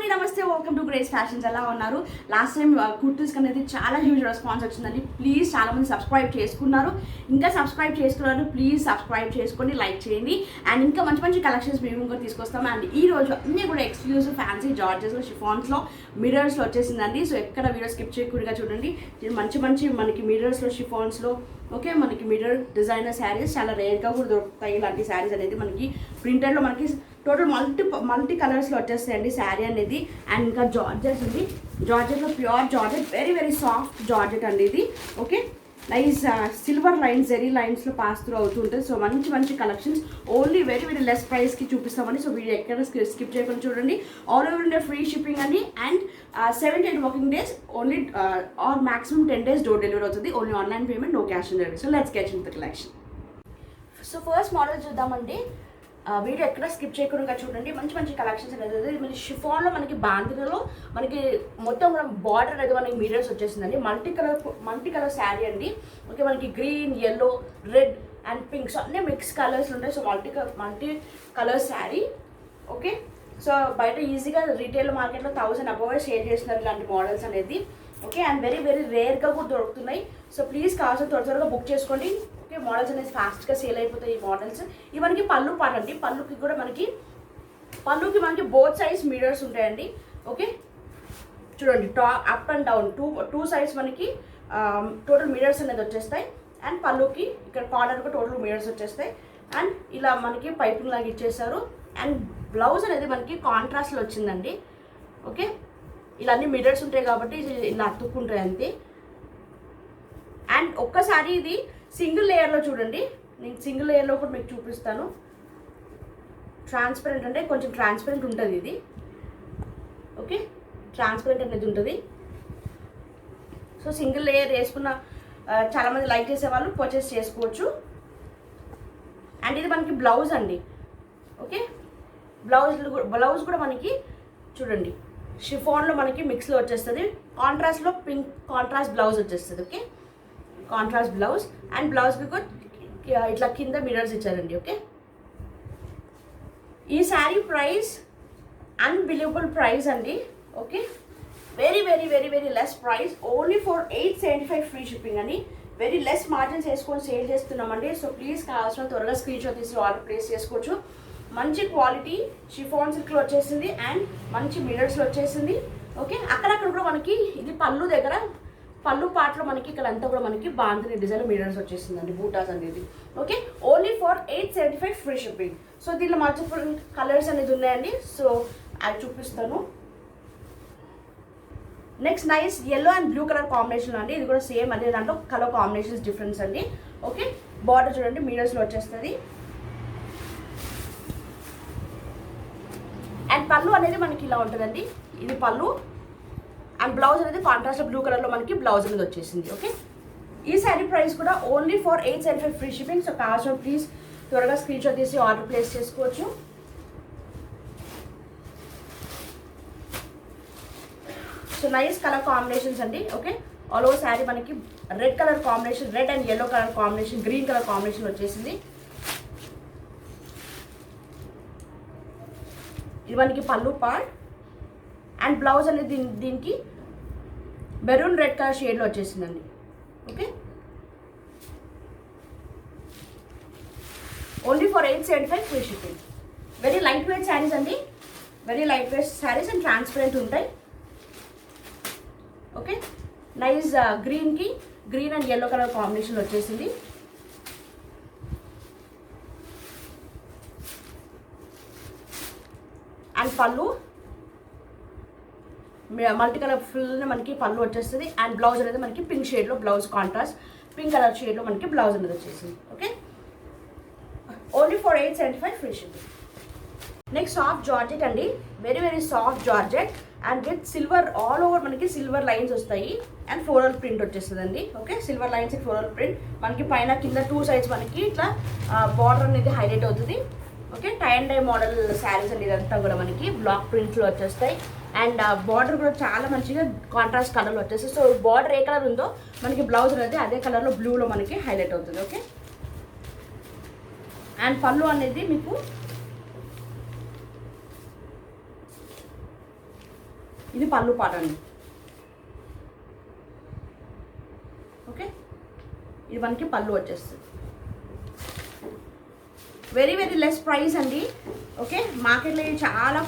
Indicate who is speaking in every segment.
Speaker 1: అండి, నమస్తే. Welcome to grace fashions. ఎలా ఉన్నారు? లాస్ట్ టైం కుర్తీస్ అనేది చాలా హ్యూజ్ రెస్పాన్స్ వచ్చిందండి. ప్లీజ్ చాలా మంది సబ్స్క్రైబ్ చేసుకున్నారు. ఇంకా సబ్స్క్రైబ్ చేసుకున్నారు, ప్లీజ్ సబ్స్క్రైబ్ చేసుకోండి, లైక్ చేయండి. అండ్ ఇంకా మంచి మంచి కలెక్షన్స్ మేము ఇంకా తీసుకొస్తాము. అండ్ ఈ రోజు అన్నీ కూడా ఎక్స్క్లూజివ్ ఫ్యాన్సీ జార్జెస్లో షిఫాన్స్లో మిర్రర్స్లో వచ్చేసిందండి. సో ఎక్కడ వీడియో స్కిప్ చేయకుండా చూడండి. మంచి మంచి మనకి మిర్రర్స్లో షిఫాన్స్లో ఓకే, మనకి మిర్రర్ డిజైనర్ శారీస్ చాలా రేర్గా కూడా దొరుకుతాయి. ఇలాంటి శారీస్ అనేది మనకి ప్రింటెడ్లో మనకి టోటల్ మల్టీ కలర్స్లో వచ్చేస్తాయండి శారీ అనేది. అండ్ ఇంకా జార్జెట్ ఉంది, జార్జెట్లో pure georgette, very very soft georgette అండి ఇది. ఓకే, నైస్ సిల్వర్ లైన్స్, జెరీ లైన్స్లో పాస్ త్రూ అవుతుంటుంది. సో మంచి మంచి collections only very very less ప్రైస్కి చూపిస్తామండి. సో వీడియో ఎక్కడ స్కిప్ చేయకుండా చూడండి. All over India free shipping అండి. And 7 to 8 working days only, or maximum 10 days door delivery అవుతుంది. Only online payment, no cash on delivery. So let's get in the collection. So first model చూద్దామండి. Video ఎక్కడ skip చేయకుండా చూడండి. మంచి మంచి collections అనేది మనకి షిఫాన్లో, మనకి బాందిలో మనకి మొత్తం కూడా బార్డర్ అనేది మనకి మీటర్స్ వచ్చేసిందండి. మల్టీ కలర్ శారీ అండి. ఓకే, మనకి green, yellow, red and pink, so అన్నీ మిక్స్ కలర్స్ ఉంటాయి. So multi colour sari. Okay, so బయట ఈజీగా రీటైల్ మార్కెట్లో 1000 అబోవ్ సేల్ చేస్తున్నారు ఇలాంటి మోడల్స్ అనేది. ఓకే, అండ్ వెరీ వెరీ రేర్గా కూడా దొరుకుతున్నాయి. సో ప్లీజ్ కావాల్సిన త్వరగా బుక్ చేసుకోండి. ఓకే, మోడల్స్ అనేది ఫాస్ట్గా సేల్ అయిపోతాయి ఈ మోడల్స్. ఇవి మనకి పళ్ళు పాట అండి. పళ్ళుకి మనకి బోత్ సైజ్ మిర్రర్స్ ఉంటాయండి. ఓకే, చూడండి, up and down two sides మనకి టోటల్ మిర్రర్స్ అనేది వచ్చేస్తాయి. అండ్ పళ్ళుకి ఇక్కడ కార్నర్కి టోటల్ మిర్రర్స్ వచ్చేస్తాయి. అండ్ ఇలా మనకి పైపింగ్ లాగా ఇచ్చేసారు. అండ్ బ్లౌజ్ అనేది మనకి కాంట్రాస్ట్లో వచ్చిందండి. ఓకే, ఇలా అన్ని మిర్రర్స్ ఉంటాయి కాబట్టి ఇలా అతుక్కుంటాయి అంతే. అండ్ ఒక్కసారి ఇది సింగిల్ లేయర్లో చూడండి. నేను సింగిల్ లేయర్లో కూడా మీకు చూపిస్తాను. ట్రాన్స్పరెంట్ అంటే కొంచెం ట్రాన్స్పరెంట్ ఉంటుంది ఇది. ఓకే, ట్రాన్స్పరెంట్ అనేది ఉంటుంది. సో సింగిల్ లేయర్ వేసుకున్న చాలామంది లైక్ చేసే వాళ్ళు పర్చేస్ చేసుకోవచ్చు. అండ్ ఇది మనకి బ్లౌజ్ అండి. ఓకే, బ్లౌజ్ కూడా మనకి చూడండి షిఫాన్లో మనకి మిక్స్లో వచ్చేస్తుంది. కాంట్రాస్ట్లో పింక్ కాంట్రాస్ట్ బ్లౌజ్ వచ్చేస్తుంది. Okay, contrast blouse. అండ్ బ్లౌజ్కి కూడా ఇట్లా కింద మిర్రర్స్ ఇచ్చారండి. ఓకే, ఈ శారీ ప్రైస్ అన్బిలీవబుల్ ప్రైస్ అండి. Okay, very very very very less price, only for 875 free shipping అని. వెరీ లెస్ మార్జిన్స్ వేసుకొని సేల్ చేస్తున్నామండి. సో ప్లీజ్ కావాల్సిన త్వరగా స్క్రీన్ షాట్ తీసి ఆర్డర్ ప్లేస్ చేసుకోవచ్చు. మంచి క్వాలిటీ షిఫాన్ సిల్క్లో వచ్చేసింది. అండ్ మంచి మిర్రర్స్లో వచ్చేసింది. ఓకే, అక్కడక్కడ కూడా మనకి ఇది పళ్ళు పాటలో మనకి ఇక్కడ అంతా కూడా మనకి బాందిని డిజైన్ మిర్రర్స్ వచ్చేసిందండి, బూటాస్ అనేది. Okay, only for 875 free shipping. So దీనిలో మల్టిపుల్ కలర్స్ అనేది ఉన్నాయండి. సో అది చూపిస్తాను. Next nice yellow and blue colour combination అండి. ఇది కూడా సేమ్ అదే దాంట్లో కలర్ కాంబినేషన్స్ డిఫరెన్స్ అండి. ఓకే, బార్డర్ చూడండి మిర్రర్స్లో వచ్చేస్తుంది. అండ్ పళ్ళు అనేది మనకి ఇలా ఉంటుందండి. ఇది పళ్ళు. అండ్ బ్లౌజ్ అనేది కాంట్రాస్ట్ బ్లూ కలర్లో మనకి బ్లౌజ్ అనేది వచ్చేసింది. ఓకే, ఈ శారీ ప్రైస్ కూడా only for 875 free shipping. So కావాల్సిన ప్లీజ్ త్వరగా స్క్రీన్ షాట్ తీసి ఆర్డర్ ప్లేస్ చేసుకోవచ్చు. సో నైస్ కలర్ కాంబినేషన్స్ అండి. ఓకే, ఆల్ ఓవర్ శారీ మనకి red colour combination, red and yellow colour combination, green colour combination వచ్చేసింది. ఇది మనకి పళ్ళు పార్ట్. అండ్ బ్లౌజ్ అనేది దీనికి మెరూన్ రెడ్ కలర్ షేడ్లో వచ్చేసిందండి. Okay, only for 875 free shipping. Very light weight saris అండి. Very light weight saris and transparent ఉంటాయి. Okay, nice green and yellow colour combination వచ్చేసింది. అండ్ పళ్ళు మల్టీ కలర్ ఫుల్ మనకి పళ్ళు వచ్చేస్తుంది. అండ్ బ్లౌజ్ అనేది మనకి పింక్ షేడ్లో బ్లౌజ్, కాంట్రాస్ట్ పింక్ కలర్ షేడ్లో మనకి బ్లౌజ్ అనేది వచ్చేసింది. Okay, only for 875 free shipping. Next soft georgette అండి. Very very soft georgette and with silver, all over మనకి సిల్వర్ లైన్స్ వస్తాయి. అండ్ ఫ్లోరల్ ప్రింట్ వచ్చేస్తుందండి. Okay, silver lines, floral print మనకి పైన కింద 2 sides మనకి ఇట్లా బార్డర్ అనేది హైలైట్ అవుతుంది. Okay, tie and dye model saris అండి. ఇదంతా కూడా మనకి బ్లాక్ ప్రింట్లో వచ్చేస్తాయి. అండ్ బార్డర్ కూడా చాలా మంచిగా కాంట్రాస్ట్ కలర్లో వచ్చేస్తాయి. సో బార్డర్ ఏ కలర్ ఉందో మనకి బ్లౌజ్ అనేది అదే కలర్లో బ్లూలో మనకి హైలైట్ అవుతుంది. ఓకే, అండ్ పళ్ళు అనేది మీకు ఇది పళ్ళు పాట అండి. ఓకే, ఇది మనకి పళ్ళు వచ్చేస్తుంది. వెరీ వెరీ లెస్ ప్రైస్ అండి. ఓకే, మార్కెట్లో చాలా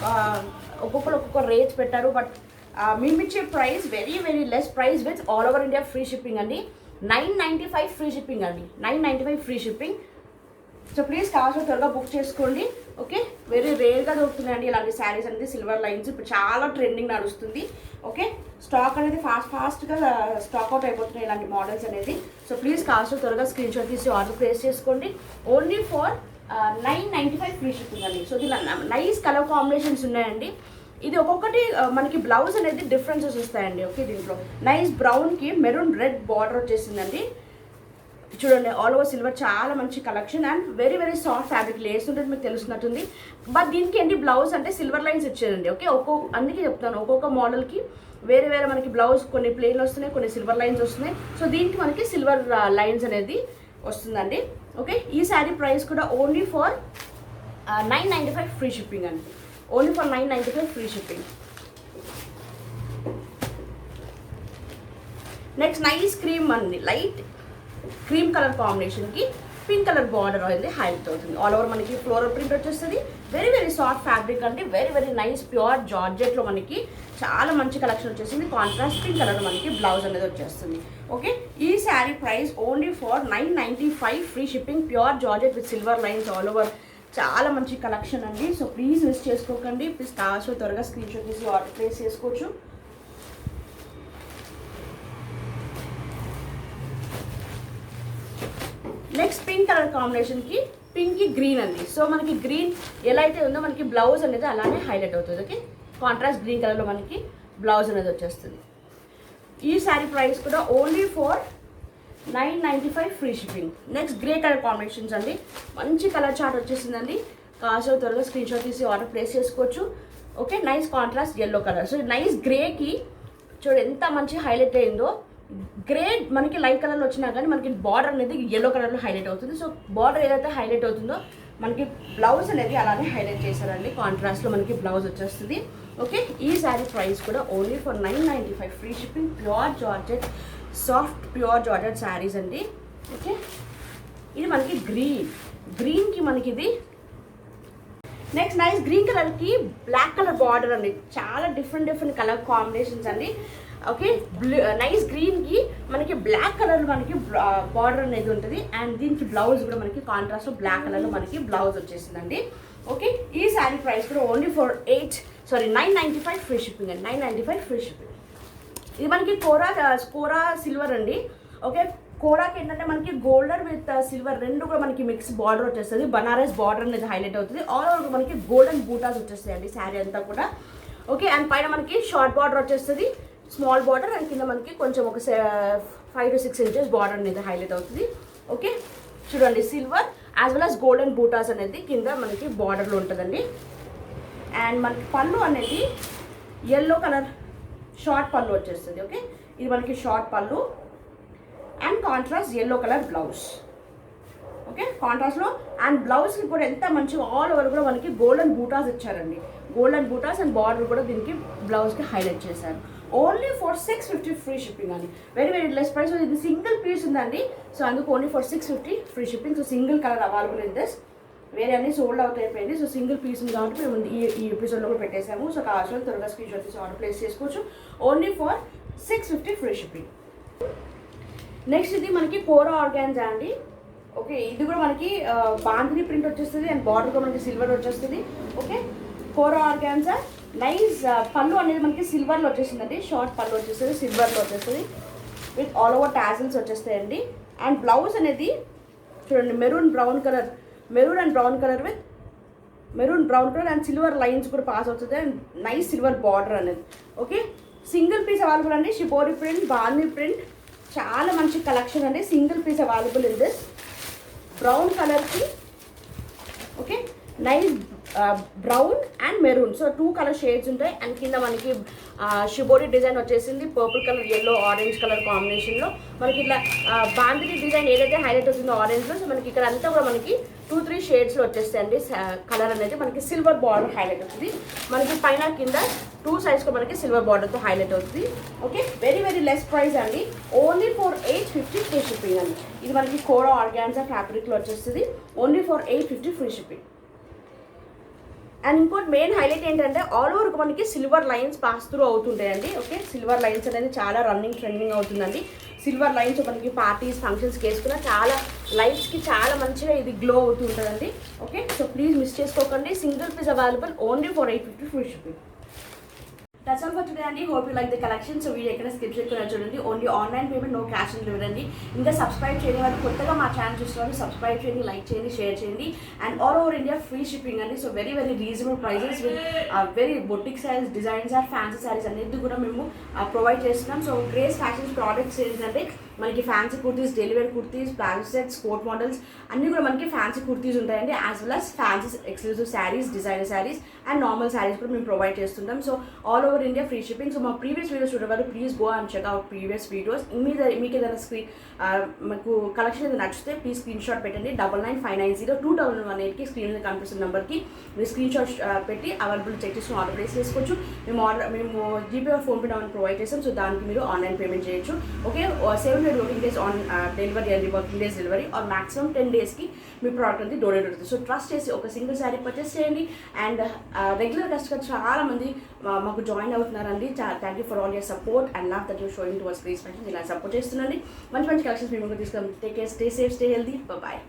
Speaker 1: ఒక్కొక్కరు ఒక్కొక్క రేట్స్ పెట్టారు, బట్ మేము ఇచ్చే price very very less price with all over India free shipping అండి. 995 ఫ్రీ షిప్పింగ్ అండి, 995 ఫ్రీ షిప్పింగ్. సో ప్లీజ్ కావాల్సిన త్వరగా బుక్ చేసుకోండి. ఓకే, వెరీ రేర్గా దొరుకుతున్నాయండి ఇలాంటి శారీస్ అనేది, సిల్వర్ లైన్స్ ఇప్పుడు చాలా ట్రెండింగ్ నడుస్తుంది. ఓకే, స్టాక్ అనేది ఫాస్ట్గా స్టాక్ అవుట్ అయిపోతున్నాయి ఇలాంటి మోడల్స్ అనేది. సో ప్లీజ్ కావాల్సిన త్వరగా స్క్రీన్ షాట్ తీసి ఆర్డర్ ప్లేస్ చేసుకోండి. ఓన్లీ ఫర్ 995 ఫ్రీ షిప్పింగ్ అండి. సో దీనిలో నైస్ కలర్ కాంబినేషన్స్ ఉన్నాయండి. ఇది ఒక్కొక్కటి మనకి బ్లౌజ్ అనేది డిఫరెన్సెస్ వస్తాయండి. ఓకే, దీంట్లో నైస్ బ్రౌన్కి మెరూన్ రెడ్ బార్డర్ వచ్చేసిందండి. చూడండి, ఆల్ ఓవర్ సిల్వర్ చాలా మంచి collection and very very soft fabric Lay's ఉంటుంది, మీకు తెలుస్తున్నట్టుంది. బట్ దీనికి ఏంటి బ్లౌజ్ అంటే సిల్వర్ లైన్స్ ఇచ్చారండి. ఓకే, అందుకే చెప్తాను, ఒక్కొక్క మోడల్కి వేరే వేరే మనకి బ్లౌజ్ కొన్ని ప్లెయిన్ వస్తున్నాయి, కొన్ని సిల్వర్ లైన్స్ వస్తున్నాయి. సో దీనికి మనకి సిల్వర్ లైన్స్ అనేది వస్తుందండి. ఓకే, ఈ శారీ ప్రైస్ కూడా ఓన్లీ ఫర్ 995 ఫ్రీ షిప్పింగ్ అండి. Only for 995 free shipping. Next nice cream అండి, లైట్ క్రీమ్ కలర్ కాంబినేషన్కి పింక్ కలర్ బార్డర్ అనేది హైలైట్ అవుతుంది. ఆల్ ఓవర్ మనకి ఫ్లోరల్ ప్రింట్ వచ్చేస్తుంది. వెరీ వెరీ సాఫ్ట్ ఫ్యాబ్రిక్ అండి, వెరీ వెరీ నైస్ ప్యూర్ జార్జెట్లో మనకి చాలా మంచి కలెక్షన్ వచ్చేసింది. కాంట్రాస్ట్ పింక్ కలర్ మనకి బ్లౌజ్ అనేది వచ్చేస్తుంది. ఓకే, ఈ sari price only for 995 free shipping. Pure georgette with silver lines all over, చాలా మంచి కలెక్షన్ అండి. సో ప్లీజ్ మిస్ చేసుకోకండి. ప్లీజ్ కావాల్సిన త్వరగా స్క్రీన్ షాట్ తీసి ఆర్డర్ ప్లేస్ చేసుకోవచ్చు. నెక్స్ట్ పింక్ కలర్ కాంబినేషన్కి పింక్ గ్రీన్ అండి. సో మనకి గ్రీన్ ఎలా అయితే ఉందో మనకి బ్లౌజ్ అనేది అలానే హైలైట్ అవుతుంది. ఓకే, కాంట్రాస్ట్ గ్రీన్ కలర్లో మనకి బ్లౌజ్ అనేది వచ్చేస్తుంది. ఈ శారీ ప్రైస్ కూడా only for 995 free shipping. Next grey colour combinations అండి, మంచి కలర్ చార్ట్ వచ్చేసిందండి. కావాల్సిన త్వరగా స్క్రీన్ షాట్ తీసి ఆర్డర్ ప్లేస్ చేసుకోవచ్చు. Okay, nice contrast yellow colour. So nice గ్రేకి చూడండి ఎంత మంచి హైలైట్ అయిందో. గ్రే మనకి లైట్ కలర్లో వచ్చినా కానీ మనకి బార్డర్ అనేది ఎల్లో కలర్లో హైలైట్ అవుతుంది. సో బార్డర్ ఏదైతే హైలైట్ అవుతుందో మనకి బ్లౌజ్ అనేది అలానే హైలైట్ చేశారండి. కాంట్రాస్ట్లో మనకి బ్లౌజ్ వచ్చేస్తుంది. ఓకే, ఈ శారీ ప్రైస్ కూడా only for 995 free shipping. Pure georgette, soft pure georgette saris అండి. ఓకే, ఇది మనకి గ్రీన్కి మనకి ఇది నెక్స్ట్ నైస్ గ్రీన్ కలర్కి బ్లాక్ కలర్ బార్డర్ అండి. చాలా డిఫరెంట్ కలర్ కాంబినేషన్స్ అండి. ఓకే, నైస్ గ్రీన్కి మనకి బ్లాక్ కలర్ మనకి బార్డర్ అనేది ఉంటుంది. అండ్ దీనికి బ్లౌజ్ కూడా మనకి కాంట్రాస్ట్ బ్లాక్ కలర్లో మనకి బ్లౌజ్ వచ్చేసిందండి. ఓకే, ఈ శారీ ప్రైస్ కూడా ఓన్లీ ఫర్ 995 ఫ్రీ షిప్పింగ్ అండి. 995 ఫ్రీ షిప్పింగ్. ఇది మనకి కోరా సిల్వర్ అండి. ఓకే, కోరాకి ఏంటంటే మనకి గోల్డెన్ విత్ సిల్వర్ రెండు కూడా మనకి మిక్స్ బార్డర్ వచ్చేస్తుంది. బనారస్ బార్డర్ అనేది హైలైట్ అవుతుంది. ఆల్ ఓవర్ మనకి గోల్డెన్ బూటాస్ వచ్చేస్తాయి అండి శారీ అంతా కూడా. ఓకే, అండ్ పైన మనకి షార్ట్ బార్డర్ వచ్చేస్తుంది, స్మాల్ బార్డర్, అండ్ కింద మనకి కొంచెం ఒక 5 to 6 ఇంచెస్ బార్డర్ అనేది హైలైట్ అవుతుంది. ఓకే, చూడండి silver as well as golden buttas అనేది కింద మనకి బార్డర్లో ఉంటుందండి. అండ్ మనకి పళ్ళు అనేది ఎల్లో కలర్ షార్ట్ పళ్ళు వచ్చేస్తుంది. ఓకే, ఇది మనకి షార్ట్ పళ్ళు and contrast yellow colour blouse. Okay, కాంట్రాస్ట్లో అండ్ బ్లౌజ్కి కూడా ఎంత మంచిగా ఆల్ ఓవర్ కూడా మనకి గోల్డెన్ బూటాస్ ఇచ్చారండి. గోల్డెన్ బూటాస్ అండ్ బార్డర్ కూడా దీనికి బ్లౌజ్కి హైలైట్ చేశారు. ఓన్లీ ఫర్ 650 ఫ్రీ షిప్పింగ్ అండి. Very very less price. ఇది సింగిల్ పీస్ ఉందండి. సో అందుకు only for 650 free shipping. So single colour available in this. వేరే అన్ని సోల్డ్ అవుట్ అయిపోయింది. సో సింగిల్ పీస్ ఉంది కాబట్టి మేము ఈ ఎపిసోడ్లో కూడా పెట్టేసాము. సో కావాల్సిన త్వరగా స్క్రీన్ షాట్ తీసి ఆర్డర్ ప్లేస్ చేసుకోవచ్చు. Only for 650 free shipping. Next ఇది మనకి కోరా ఆర్గాన్జా అండి. ఓకే, ఇది కూడా మనకి బాంధిని ప్రింట్ వచ్చేస్తుంది అండ్ బార్డర్ కూడా మనకి సిల్వర్ వచ్చేస్తుంది. ఓకే, కోరా ఆర్గాన్జా నైస్ పళ్ళు అనేది మనకి సిల్వర్లో వచ్చేసిందండి. షార్ట్ పళ్ళు వచ్చేస్తుంది, సిల్వర్లో వచ్చేస్తుంది విత్ ఆల్ ఓవర్ టాజిల్స్ వచ్చేస్తాయండి. అండ్ బ్లౌజ్ అనేది చూడండి maroon brown colour with maroon brown colour and silver lines కూడా పాస్ అవుతుంది అండ్ నైస్ సిల్వర్ బార్డర్ అనేది. ఓకే, సింగిల్ పీస్ అవైలబుల్ అండి. షిబోరి ప్రింట్, బాంధిని ప్రింట్, చాలా మంచి కలెక్షన్ అండి. Single piece available in this brown కలర్కి. Okay, nice brown and maroon, so 2 colour shades ఉంటాయి. And కింద మనకి షిబోరి డిజైన్ వచ్చేసింది purple colour, yellow, orange colour కాంబినేషన్లో. మనకి ఇట్లా బాంధిని డిజైన్ ఏదైతే హైలైట్ అవుతుందో ఆరెంజ్లో, సో మనకి ఇక్కడ అంతా కూడా మనకి 2-3 షేడ్స్లో వచ్చేస్తాయండి. కలర్ అనేది మనకి సిల్వర్ బార్డర్ హైలైట్ అవుతుంది. మనకి పైన కింద 2 సైడ్స్లో మనకి సిల్వర్ బార్డర్తో హైలైట్ అవుతుంది. Okay, very very less price అండి. ఓన్లీ ఫర్ 850 ఫ్రీ షిప్పింగ్ అండి. ఇది మనకి కోరా ఆర్గాన్జా ఫ్యాబ్రిక్లో వచ్చేస్తుంది. Only for 850 free shipping. And ఇంకోటి మెయిన్ హైలైట్ ఏంటంటే ఆల్ ఓవర్ మనకి సిల్వర్ లైన్స్ పాస్ త్రూ అవుతుంటాయండి. ఓకే, సిల్వర్ లైన్స్ అనేది చాలా ట్రెండింగ్ అవుతుందండి. సిల్వర్ లైన్స్ మనకి పార్టీస్ ఫంక్షన్స్కి వేసుకున్న చాలా లైట్స్కి చాలా మంచిగా ఇది గ్లో అవుతుంటుందండి. ఓకే, సో ప్లీజ్ మిస్ చేసుకోకండి. Single piece available only for 850 free shipping. That's all for today అండి. Hope you like the collection. So video ఎక్కడ స్కిప్ చేయకుండా చూడండి. Only online payment, no cash on delivery అండి. ఇంకా subscribe చేయని వాళ్ళు, కొత్తగా మా ఛానల్ చూస్తున్నారు, సబ్స్క్రైబ్ చేయండి, లైక్ చేయండి, షేర్ చేయండి. And all over India free shipping అండి. So very very reasonable prices with very boutique saris, designs or fancy saris అనేది కూడా మేము ప్రొవైడ్ చేస్తున్నాం. సో గ్రేస్ ఫ్యాషన్స్ ప్రోడక్ట్స్ ఏంటంటే మనకి fancy kurtis, delivery kurtis, palazzo sets, coat models అన్నీ కూడా మనకి ఫ్యాన్సీ కుర్తీస్ ఉంటాయండి. As well as fancy exclusive saris, designer saris and normal saris కూడా మేము ప్రొవైడ్ చేస్తుంటాం. So all over India free shipping. So మా ప్రీవియస్ వీడియోస్ చూడేవారు please go and check out previous videos. మీకు ఏదైనా మాకు కలెక్షన్ ఏదైనా నచ్చితే ప్లీజ్ స్క్రీన్ షాట్ పెట్టండి. 9959021118కి స్క్రీన్ మీద కనిపిస్తున్న నెంబర్కి మీరు స్క్రీన్ షాట్ పెట్టి అవైలబుల్ చెక్ చేసుకుని ఆర్డర్ ప్లేస్ చేసుకోవచ్చు. మేము జీపే ఫోన్పే నెంబర్ ప్రొవైడ్ చేస్తాం. సో దానికి మీరు ఆన్లైన్ పేమెంట్ చేయొచ్చు. Okay, 7 working days on delivery and working days delivery or maximum 10 days की మీ ప్రోడక్ట్ అనేది డోనేట్ అవుతుంది. సో ట్రస్ట్ చేసి ఒక సింగిల్ శారీ పర్చేస్ చేయండి. అండ్ రెగ్యులర్ కస్టమర్ చాలా మంది మాకు జాయిన్ అవుతున్నారండి. Thank you for all your support and love that you showing towards Grace Fashion. ఇలా సపోర్ట్ చేస్తుండండి. మంచి మంచి కలెక్షన్స్ మేము తీసుకొని take care, stay safe, stay healthy. Bye.